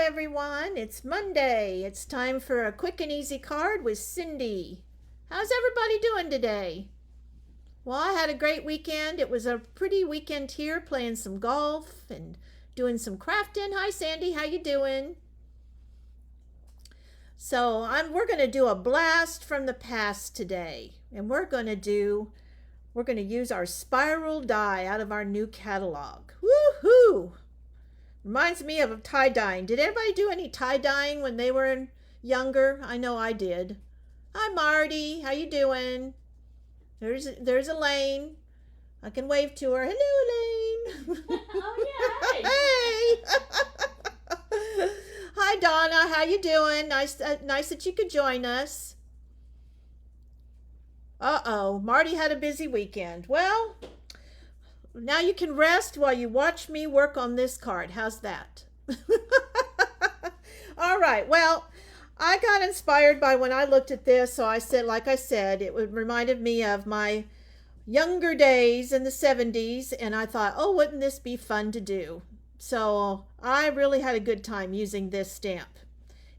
everyone. It's Monday. It's time for a quick and easy card with Cindy. How's everybody doing today? Well, I had a great weekend. It was a pretty weekend here, playing some golf and doing some crafting. Hi, Sandy. How you doing? We're going to do a blast from the past today, and we're going to use our spiral die out of our new catalog. Woohoo! Reminds me of tie dyeing. Did anybody do any tie dyeing when they were younger? I know I did. Hi, Marty. How you doing? There's Elaine. I can wave to her. Hello, Elaine. Oh yeah. Hey. Hi, Donna. How you doing? Nice that you could join us. Uh-oh. Marty had a busy weekend. Well, now you can rest while you watch me work on this card. How's that? All right. Well, I got inspired by when I looked at this. So like I said, it reminded me of my younger days in the 70s. And I thought, oh, wouldn't this be fun to do? So I really had a good time using this stamp.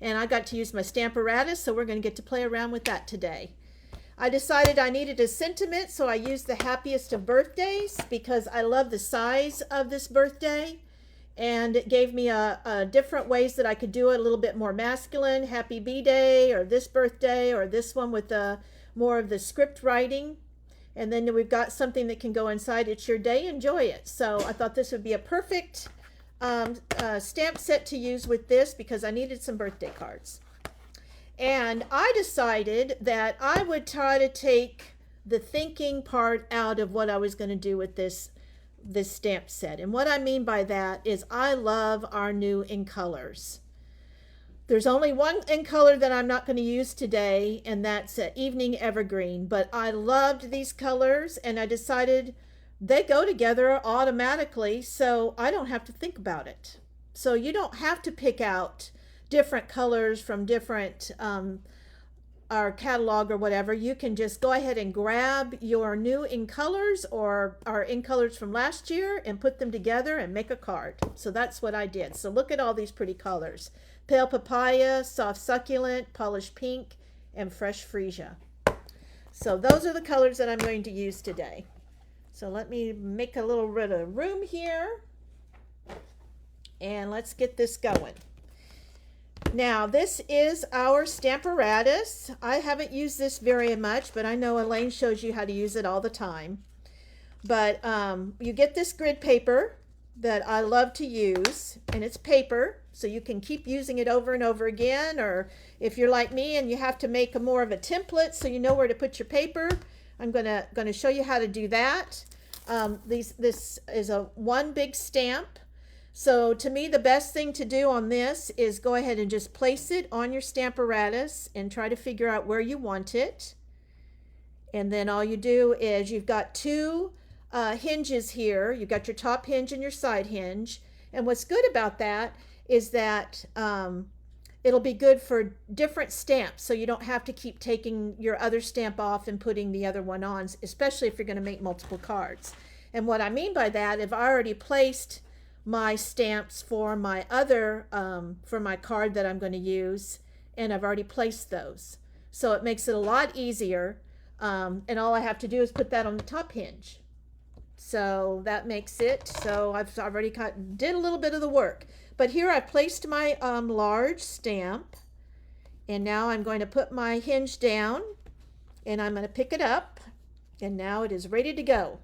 And I got to use my Stamparatus. So we're going to get to play around with that today. I decided I needed a sentiment, so I used the happiest of birthdays because I love the size of this birthday, and it gave me a different ways that I could do it, a little bit more masculine, happy B-Day, or this birthday, or this one with more of the script writing. And then we've got something that can go inside. It's your day, enjoy it. So I thought this would be a perfect stamp set to use with this because I needed some birthday cards. And I decided that I would try to take the thinking part out of what I was going to do with this stamp set. And what I mean by that is I love our new In Colors. There's only one In Color that I'm not going to use today, and that's Evening Evergreen. But I loved these colors, and I decided they go together automatically, so I don't have to think about it. So you don't have to pick out different colors from different our catalog or whatever. You can just go ahead and grab your new In Colors or our In Colors from last year and put them together and make a card. So that's what I did. So look at all these pretty colors: Pale Papaya, Soft Succulent, Polished Pink, and Fresh Freesia. So those are the colors that I'm going to use today. So let me make a little bit of room here and let's get this going. Now, this is our Stamparatus. I haven't used this very much, but I know Elaine shows you how to use it all the time. But you get this grid paper that I love to use, and it's paper, so you can keep using it over and over again. Or if you're like me and you have to make more of a template so you know where to put your paper, I'm gonna show you how to do that. This is one big stamp. So to me, the best thing to do on this is go ahead and just place it on your Stamparatus and try to figure out where you want it. And then all you do is you've got two hinges here. You've got your top hinge and your side hinge. And what's good about that is that it'll be good for different stamps. So you don't have to keep taking your other stamp off and putting the other one on, especially if you're going to make multiple cards. And what I mean by that, if I already placed my stamps for my other for my card that I'm going to use, and I've already placed those, so it makes it a lot easier, and all I have to do is put that on the top hinge. So that makes it so I've already did a little bit of the work. But here I placed my large stamp, and now I'm going to put my hinge down, and I'm going to pick it up, and now it is ready to go.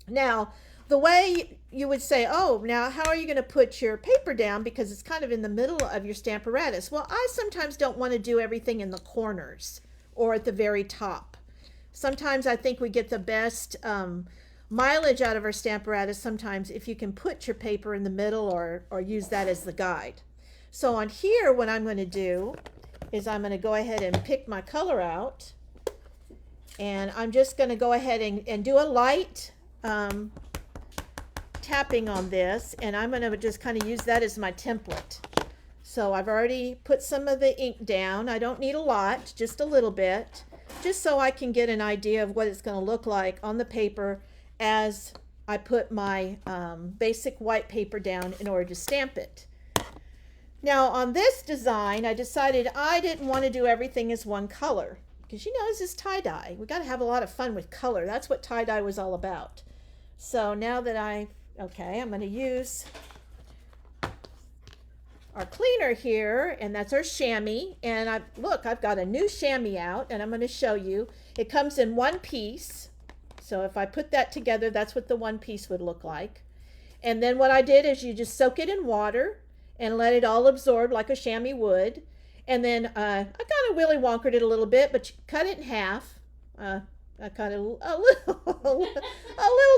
Now, the way you would say, oh, now how are you going to put your paper down because it's kind of in the middle of your Stamparatus? Well, I sometimes don't want to do everything in the corners or at the very top. Sometimes I think we get the best mileage out of our Stamparatus sometimes if you can put your paper in the middle or use that as the guide. So on here, what I'm going to do is I'm going to go ahead and pick my color out, and I'm just going to go ahead and do a light tapping on this, and I'm going to just kind of use that as my template. So I've already put some of the ink down. I don't need a lot, just a little bit, just so I can get an idea of what it's going to look like on the paper as I put my basic white paper down in order to stamp it. Now on this design, I decided I didn't want to do everything as one color because this is tie-dye. We got to have a lot of fun with color. That's what tie-dye was all about. So now that I'm going to use our cleaner here, and that's our chamois. And I've got a new chamois out, and I'm going to show you. It comes in one piece. So if I put that together, that's what the one piece would look like. And then what I did is you just soak it in water and let it all absorb like a chamois would. And then I kind of Willy Wonkered it a little bit, but you cut it in half. I cut it a little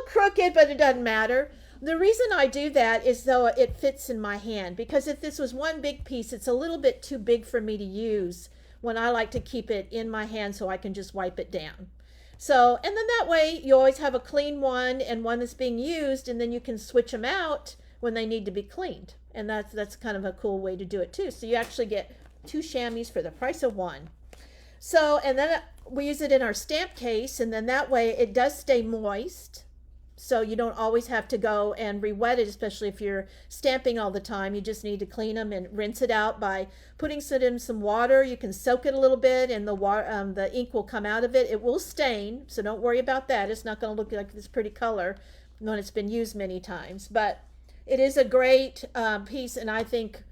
crooked, but it doesn't matter. The reason I do that is so it fits in my hand, because if this was one big piece, it's a little bit too big for me to use when I like to keep it in my hand so I can just wipe it down. So, and then that way you always have a clean one and one that's being used, and then you can switch them out when they need to be cleaned. And that's kind of a cool way to do it too. So you actually get 2 chamois for the price of 1. So, and then we use it in our stamp case, and then that way it does stay moist. So you don't always have to go and re-wet it, especially if you're stamping all the time. You just need to clean them and rinse it out by putting it in some water. You can soak it a little bit, and the ink will come out of it. It will stain, so don't worry about that. It's not going to look like this pretty color when it's been used many times. But it is a great piece, and I think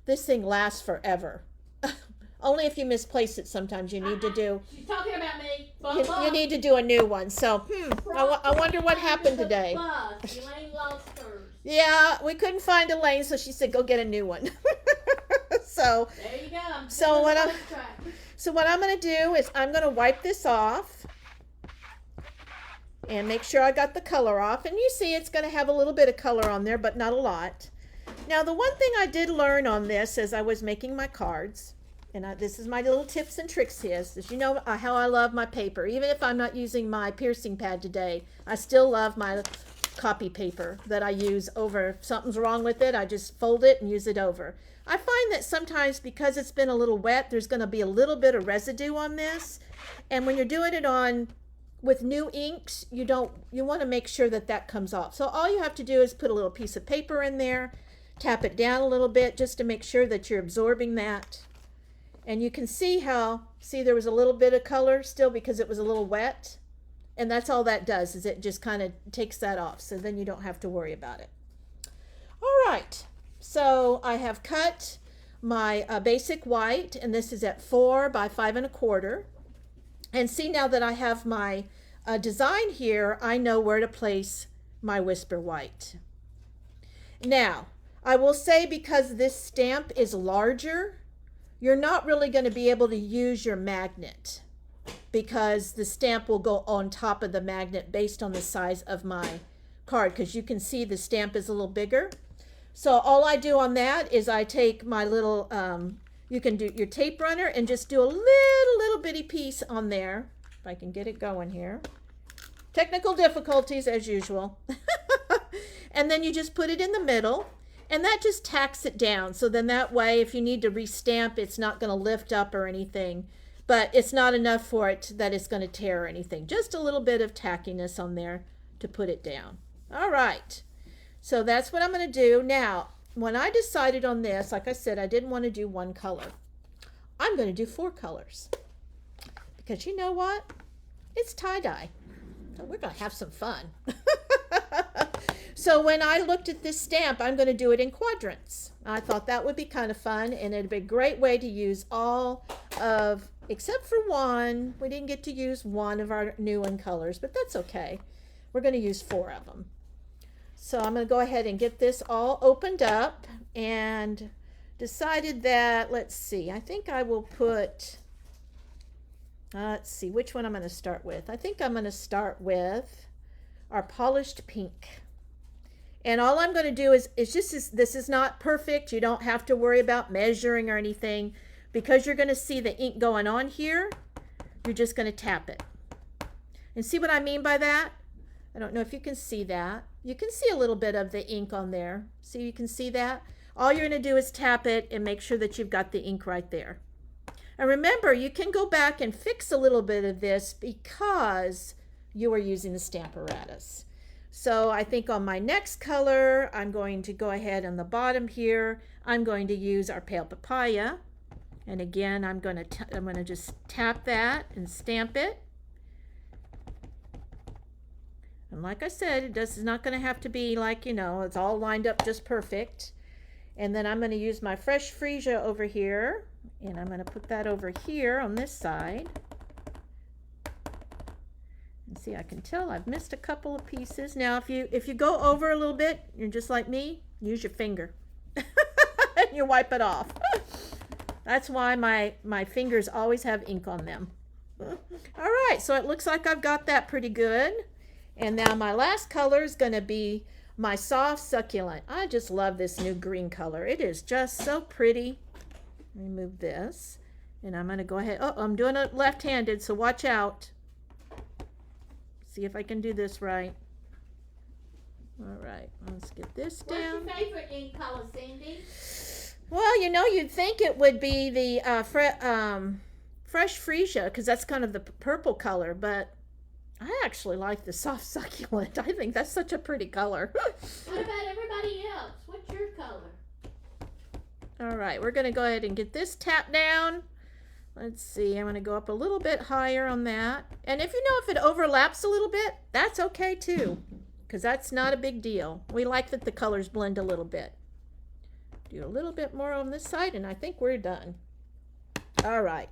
this thing lasts forever. Only if you misplace it sometimes you need to do. She's talking about me. You need to do a new one. So, I wonder what happened today. Elaine lost hers. Yeah, we couldn't find Elaine, so she said, go get a new one. So, there you go. So what I'm going to do is I'm going to wipe this off and make sure I got the color off. And you see it's going to have a little bit of color on there, but not a lot. Now, the one thing I did learn on this as I was making my cards, and this is my little tips and tricks here, is you know how I love my paper. Even if I'm not using my piercing pad today, I still love my copy paper that I use over. If something's wrong with it, I just fold it and use it over. I find that sometimes because it's been a little wet, there's going to be a little bit of residue on this. And when you're doing it on with new inks, you want to make sure that comes off. So all you have to do is put a little piece of paper in there, tap it down a little bit just to make sure that you're absorbing that. And you can see there was a little bit of color still because it was a little wet. And that's all that does, is it just kind of takes that off. So then you don't have to worry about it. All right. So I have cut my basic white, and this is at 4 by 5 1/4. And see, now that I have my design here, I know where to place my Whisper White. Now, I will say, because this stamp is larger, you're not really going to be able to use your magnet, because the stamp will go on top of the magnet based on the size of my card, because you can see the stamp is a little bigger. So all I do on that is I take my little, you can do your tape runner and just do a little bitty piece on there. If I can get it going here. Technical difficulties as usual. And then you just put it in the middle. And that just tacks it down. So then that way, if you need to restamp, it's not going to lift up or anything. But it's not enough for it that it's going to tear or anything. Just a little bit of tackiness on there to put it down. All right. So that's what I'm going to do. Now, when I decided on this, like I said, I didn't want to do one color. I'm going to do 4 colors. Because you know what? It's tie-dye. So we're going to have some fun. So when I looked at this stamp, I'm going to do it in quadrants. I thought that would be kind of fun, and it'd be a great way to use all of, except for one. We didn't get to use one of our new one colors, but that's okay. We're going to use 4 of them. So I'm going to go ahead and get this all opened up, and decided that, let's see, I think I will put, let's see which one I'm going to start with. I think I'm going to start with our polished pink. And all I'm going to do is just, this is not perfect. You don't have to worry about measuring or anything, because you're going to see the ink going on here. You're just going to tap it. And see what I mean by that? I don't know if you can see that. You can see a little bit of the ink on there. See, you can see that? All you're going to do is tap it and make sure that you've got the ink right there. And remember, you can go back and fix a little bit of this because you are using the Stamparatus. So I think on my next color, I'm going to go ahead on the bottom here. I'm going to use our pale papaya. And again, I'm going to just tap that and stamp it. And like I said, it's not going to have to be like, it's all lined up just perfect. And then I'm going to use my fresh freesia over here. And I'm going to put that over here on this side. And see, I can tell I've missed a couple of pieces. Now, if you go over a little bit, you're just like me, use your finger. And you wipe it off. That's why my fingers always have ink on them. All right, so it looks like I've got that pretty good. And now my last color is going to be my soft succulent. I just love this new green color. It is just so pretty. Remove this. And I'm going to go ahead. Oh, I'm doing it left-handed, so watch out. See if I can do this right. All right, let's get this down. What's your favorite ink color, Cindy? Well, you'd think it would be the fresh freesia, because that's kind of the purple color, but I actually like the soft succulent. I think that's such a pretty color. What about everybody else? What's your color? All right, we're going to go ahead and get this tapped down. Let's see, I'm going to go up a little bit higher on that. And if if it overlaps a little bit, that's okay too, because that's not a big deal. We like that the colors blend a little bit. Do a little bit more on this side, and I think we're done. All right.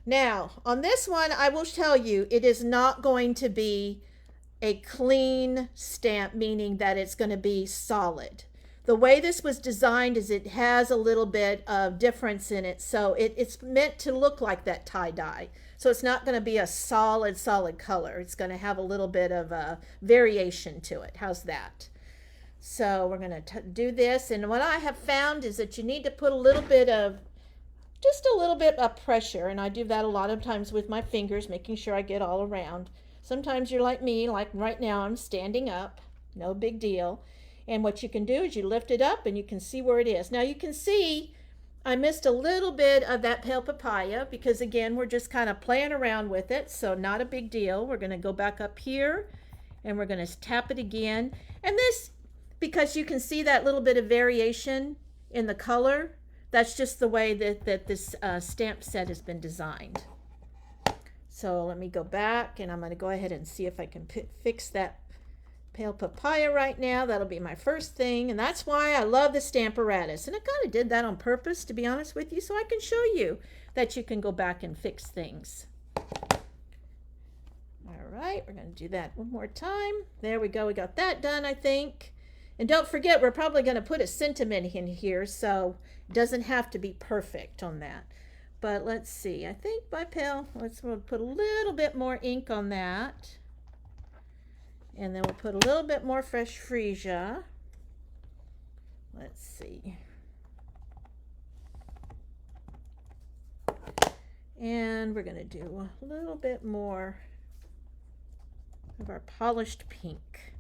Now, on this one, I will tell you, it is not going to be a clean stamp, meaning that it's going to be solid. The way this was designed is it has a little bit of difference in it, so it's meant to look like that tie-dye. So it's not going to be a solid color. It's going to have a little bit of a variation to it. How's that? So we're going to do this, and what I have found is that you need to put just a little bit of pressure, and I do that a lot of times with my fingers, making sure I get all around. Sometimes you're like me, like right now I'm standing up, no big deal. And what you can do is you lift it up and you can see where it is. Now you can see I missed a little bit of that pale papaya because again, we're just kind of playing around with it, so not a big deal. We're going to go back up here and we're going to tap it again. And this, because you can see that little bit of variation in the color, that's just the way that this stamp set has been designed. So let me go back and I'm going to go ahead and see if I can fix that pale papaya right now. That'll be my first thing, and that's why I love the Stamparatus. And I kind of did that on purpose, to be honest with you, so I can show you that you can go back and fix things. All right, we're going to do that one more time. There we go. We got that done, I think. And don't forget, we're probably going to put a sentiment in here, so it doesn't have to be perfect on that. But let's see. I think my we'll put a little bit more ink on that. And then we'll put a little bit more fresh freesia. Let's see. And we're going to do a little bit more of our polished pink.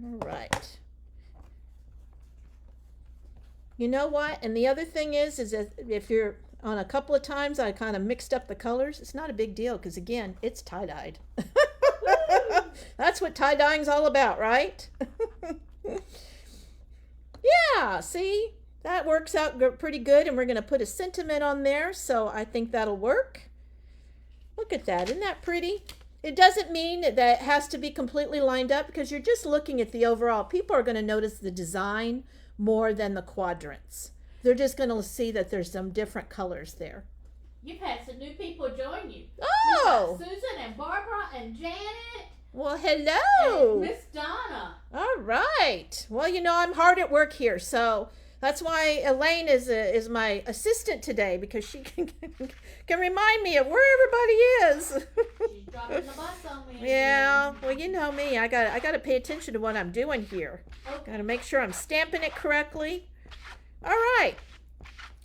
All right. You know what? And the other thing is that if you're on a couple of times, I kind of mixed up the colors. It's not a big deal because, again, it's tie-dyed. That's what tie-dyeing's all about, right? Yeah, see? That works out pretty good, and we're going to put a sentiment on there, so I think that'll work. Look at that. Isn't that pretty? It doesn't mean that it has to be completely lined up because you're just looking at the overall. People are going to notice the design more than the quadrants. They're just going to see that there's some different colors there. You've had some new people join you. Oh! We got Susan and Barbara and Janet. Well, hello. And Miss Donna. All right. Well, I'm hard at work here, so that's why Elaine is my assistant today, because she can remind me of where everybody is. She's dropping the bus on me. Yeah. Well, you know me. I got to pay attention to what I'm doing here. Okay. Got to make sure I'm stamping it correctly. All right.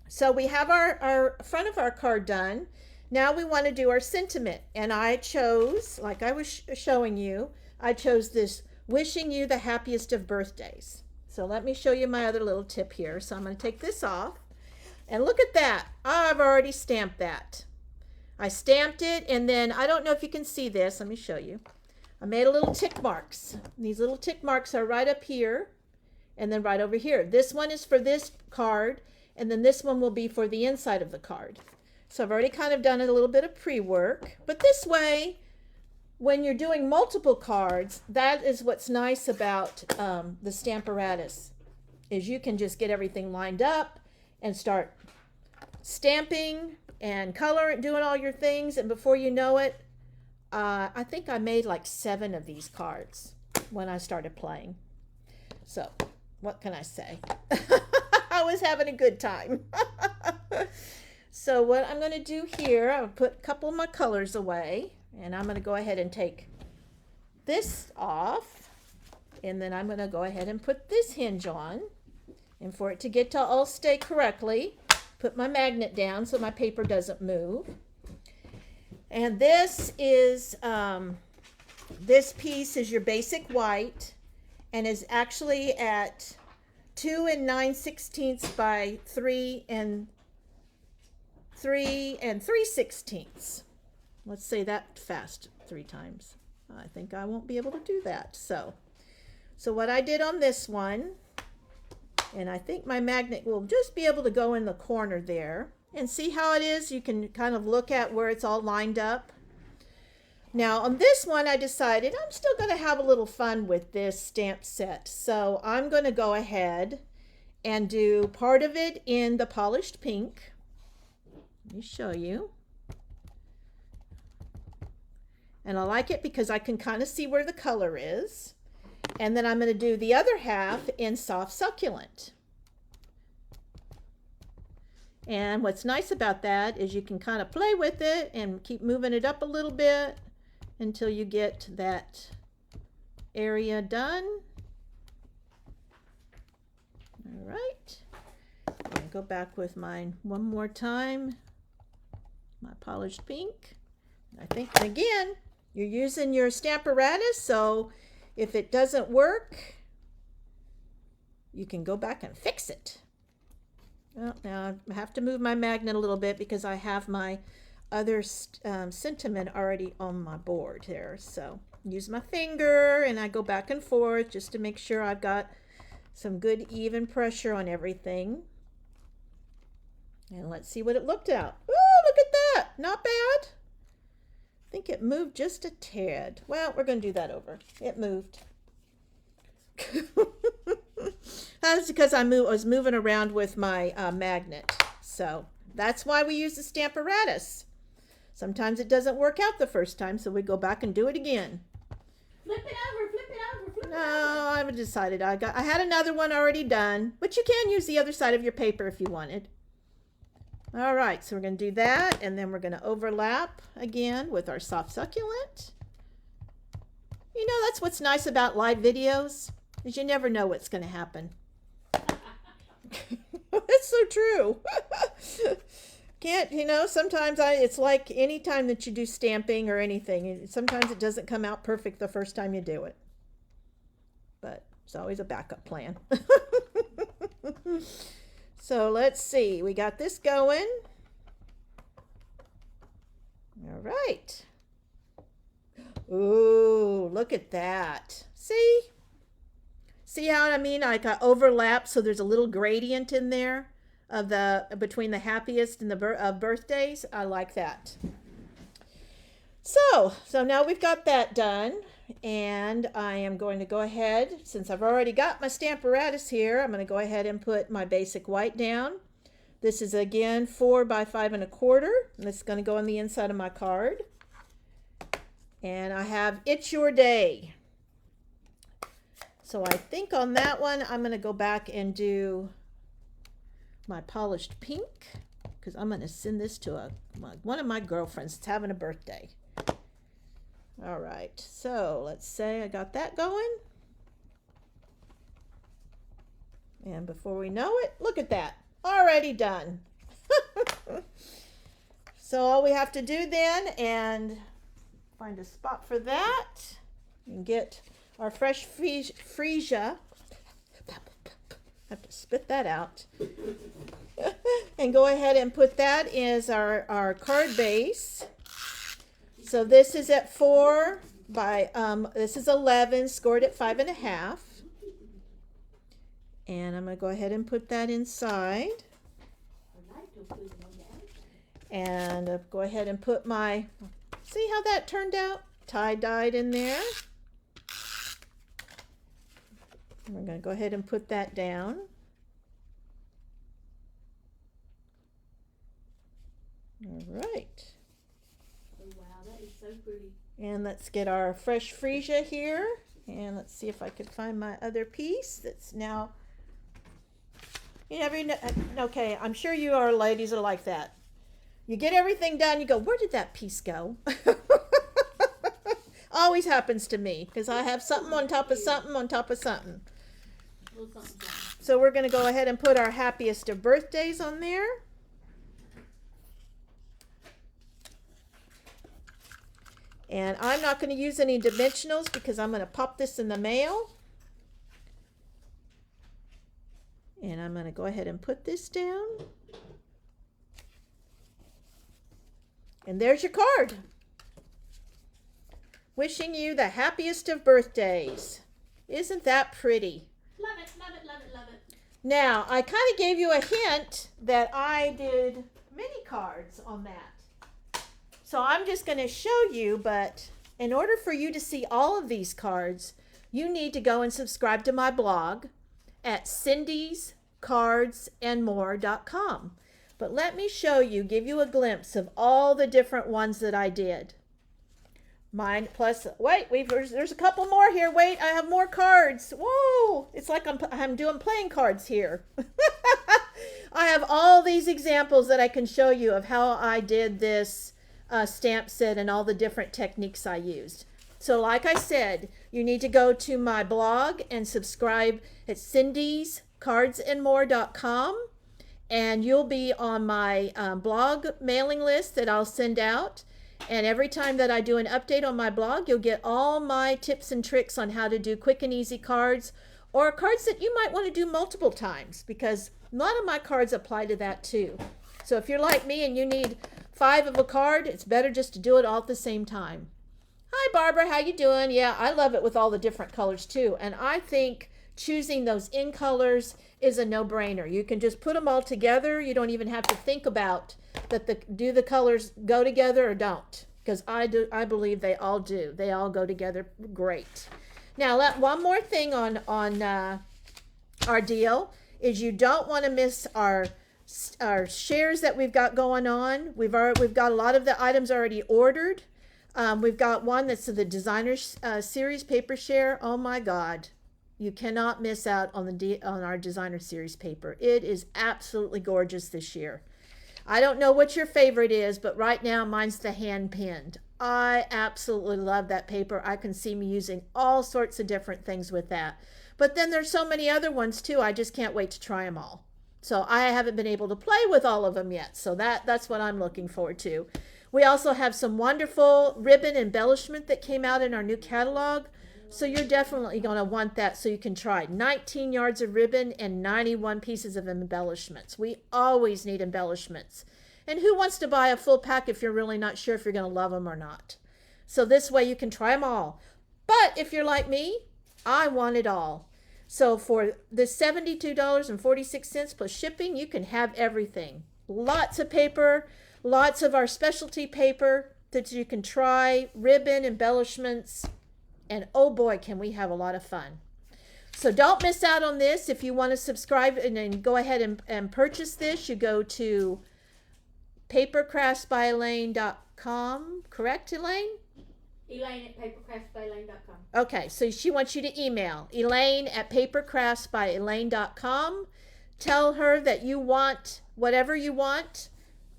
So we have our front of our card done. Now we want to do our sentiment. And I chose, like I was showing you, I chose this wishing you the happiest of birthdays. So let me show you my other little tip here. So I'm going to take this off. And look at that. I've already stamped that. I stamped it, and then I don't know if you can see this. Let me show you. I made a little tick marks. These little tick marks are right up here and then right over here. This one is for this card, and then this one will be for the inside of the card. So I've already kind of done a little bit of pre-work, but this way, when you're doing multiple cards, that is what's nice about the Stamparatus, is you can just get everything lined up and start stamping and coloring, doing all your things, and before you know it, I think I made like 7 of these cards when I started playing. So, what can I say? I was having a good time. So what I'm going to do here, I'll put a couple of my colors away, and I'm going to go ahead and take this off, and then I'm going to go ahead and put this hinge on, and for it to get to all stay correctly, put my magnet down so my paper doesn't move. And this is this piece is your basic white, and is actually at 2 9/16 by 3 3/16. Let's say that fast 3 times. I think I won't be able to do that. So what I did on this one, and I think my magnet will just be able to go in the corner there, and see how it is. You can kind of look at where it's all lined up. Now on this one, I decided I'm still going to have a little fun with this stamp set. So I'm going to go ahead and do part of it in the polished pink. Let me show you. And I like it because I can kind of see where the color is. And then I'm going to do the other half in soft succulent. And what's nice about that is you can kind of play with it and keep moving it up a little bit until you get that area done. All right. I'm going to go back with mine one more time. My polished pink. I think, again, you're using your Stamparatus, so if it doesn't work, you can go back and fix it. Well, now I have to move my magnet a little bit because I have my other sentiment already on my board here. So use my finger and I go back and forth just to make sure I've got some good even pressure on everything. And let's see what it looked out. Oh, look at that. Not bad. I think it moved just a tad. Well, we're going to do that over. It moved. That's because I was moving around with my magnet. So that's why we use the Stamparatus. Sometimes it doesn't work out the first time, so we go back and do it again. Flip it over, flip it over, flip it over. No, I've decided I had another one already done, but you can use the other side of your paper if you wanted. All right, so we're going to do that, and then we're going to overlap again with our soft succulent. You know, that's what's nice about live videos, is you never know what's going to happen. That's so true. Can't, you know, sometimes it's like any time that you do stamping or anything, sometimes it doesn't come out perfect the first time you do it. But it's always a backup plan. So let's see, we got this going. All right. Ooh, look at that. See? See how I mean? Like I overlap, so there's a little gradient in there of between the happiest and the birthdays. I like that. So now we've got that done, and I am going to go ahead, since I've already got my Stamparatus here, I'm going to go ahead and put my basic white down. This is again 4 by 5 1/4, and this is going to go on the inside of my card. And I have It's Your Day. So I think on that one, I'm going to go back and do my polished pink, because I'm going to send this to one of my girlfriends that's having a birthday. All right, so let's say I got that going. And before we know it, look at that, already done. So all we have to do then, and find a spot for that, and get our fresh freesia. Have to spit that out. And go ahead and put that as our card base. So this is at 4 by, this is 11, scored at 5.5. And I'm going to go ahead and put that inside. And go ahead and put my, see how that turned out? Tie-dyed in there. We're going to go ahead and put that down. All right. Oh, wow, that is so pretty. And let's get our fresh freesia here. And let's see if I can find my other piece that's now, you never know. Okay, I'm sure you are ladies are like that. You get everything done, you go, where did that piece go? Always happens to me because I have something on top of something on top of something. So we're going to go ahead and put our happiest of birthdays on there. And I'm not going to use any dimensionals because I'm going to pop this in the mail. And I'm going to go ahead and put this down. And there's your card. Wishing you the happiest of birthdays. Isn't that pretty? Love it, love it, love it, love it. Now, I kind of gave you a hint that I did mini cards on that. So I'm just going to show you, but in order for you to see all of these cards, you need to go and subscribe to my blog at cindyscardsandmore.com. But let me show you, give you a glimpse of all the different ones that I did. Mine plus, wait, there's a couple more here. Wait, I have more cards. Whoa, it's like I'm doing playing cards here. I have all these examples that I can show you of how I did this stamp set and all the different techniques I used. So like I said, you need to go to my blog and subscribe at cindyscardsandmore.com, and you'll be on my blog mailing list that I'll send out. And every time that I do an update on my blog, you'll get all my tips and tricks on how to do quick and easy cards, or cards that you might want to do multiple times, because a lot of my cards apply to that too. So if you're like me and you need 5 of a card, it's better just to do it all at the same time. Hi Barbara, how you doing? Yeah, I love it with all the different colors too. And I think choosing those in colors is a no-brainer. You can just put them all together. You don't even have to think about that do the colors go together or don't, because I believe they all do. They all go together great. Now one more thing on our deal is you don't want to miss our shares that we've got going on. We've got a lot of the items already ordered. We've got one that's the designer series paper share. Oh my God. You cannot miss out on our designer series paper. It is absolutely gorgeous this year. I don't know what your favorite is, but right now mine's the hand pinned. I absolutely love that paper. I can see me using all sorts of different things with that. But then there's so many other ones too. I just can't wait to try them all. So I haven't been able to play with all of them yet. So that's what I'm looking forward to. We also have some wonderful ribbon embellishment that came out in our new catalog. So you're definitely going to want that so you can try 19 yards of ribbon and 91 pieces of embellishments. We always need embellishments. And who wants to buy a full pack if you're really not sure if you're going to love them or not? So this way you can try them all. But if you're like me, I want it all. So for the $72.46 plus shipping, you can have everything. Lots of paper, lots of our specialty paper that you can try, ribbon, embellishments, and oh boy, can we have a lot of fun. So don't miss out on this. If you want to subscribe and then go ahead and purchase this, you go to papercraftsbyelaine.com. Correct, Elaine? Elaine at papercraftsbyelaine.com. Okay, so she wants you to email Elaine at papercraftsbyelaine.com. Tell her that you want whatever you want,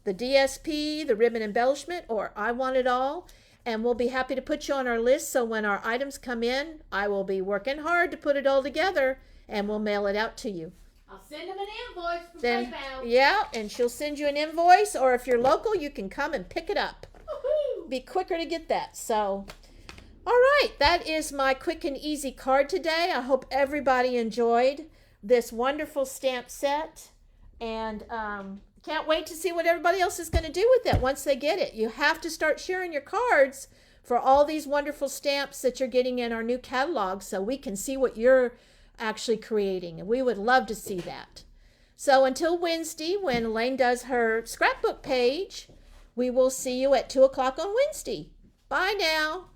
the DSP, the ribbon embellishment, or I want it all. And we'll be happy to put you on our list, so when our items come in, I will be working hard to put it all together, and we'll mail it out to you. I'll send them an invoice for Then, PayPal. yeah, and she'll send you an invoice, or if you're local, you can come and pick it up. Woohoo! Be quicker to get that. So, all right, that is my quick and easy card today. I hope everybody enjoyed this wonderful stamp set, and can't wait to see what everybody else is going to do with it once they get it. You have to start sharing your cards for all these wonderful stamps that you're getting in our new catalog so we can see what you're actually creating. And we would love to see that. So until Wednesday, when Elaine does her scrapbook page, we will see you at 2 o'clock on Wednesday. Bye now.